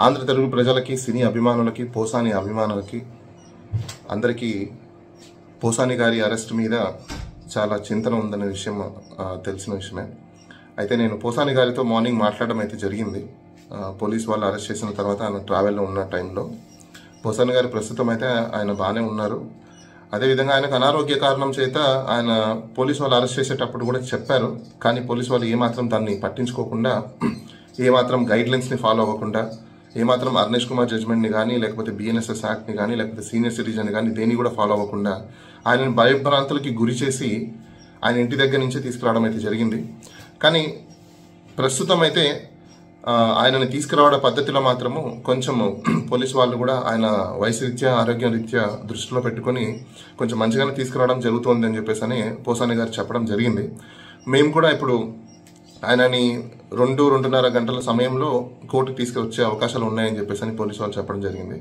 ఆంధ్ర తెలుగు ప్రజలకి, సినీ అభిమానులకి, పోసాని అభిమానులకి అందరికీ పోసాని గారి అరెస్ట్ మీద చాలా చింతన ఉందనే విషయం తెలిసిన విషయమే. అయితే నేను పోసాని గారితో మార్నింగ్ మాట్లాడడం అయితే జరిగింది. పోలీస్ వాళ్ళు అరెస్ట్ చేసిన తర్వాత ఆయన ట్రావెల్లో ఉన్న టైంలో పోసాని గారి ప్రస్తుతం అయితే ఆయన బాగానే ఉన్నారు. అదేవిధంగా ఆయనకు అనారోగ్య కారణం చేత ఆయన పోలీస్ వాళ్ళు అరెస్ట్ చేసేటప్పుడు కూడా చెప్పారు. కానీ పోలీస్ వాళ్ళు ఏమాత్రం దాన్ని పట్టించుకోకుండా, ఏమాత్రం గైడ్లైన్స్ని ఫాలో అవ్వకుండా, ఏమాత్రం అర్నేష్ కుమార్ జడ్జ్మెంట్ని కానీ, లేకపోతే బిఎన్ఎస్ఎస్ యాక్ట్ని కానీ, లేకపోతే సీనియర్ సిటిజన్ కానీ దేన్ని కూడా ఫాలో అవ్వకుండా ఆయనను భయభ్రాంతులకి గురి చేసి ఆయన ఇంటి దగ్గర నుంచే తీసుకురావడం అయితే జరిగింది. కానీ ప్రస్తుతం అయితే ఆయనని తీసుకురావడం పద్ధతిలో మాత్రము కొంచెము పోలీసు వాళ్ళు కూడా ఆయన వయసు రీత్యా, ఆరోగ్యం రీత్యా దృష్టిలో పెట్టుకొని కొంచెం మంచిగానే తీసుకురావడం జరుగుతుంది అని చెప్పేసి పోసాని గారు చెప్పడం జరిగింది. మేము కూడా ఇప్పుడు ఆయనని 2-2.5 గంటల సమయంలో కోర్టుకు తీసుకువచ్చే అవకాశాలు ఉన్నాయని చెప్పేసి పోలీసు వాళ్ళు చెప్పడం జరిగింది.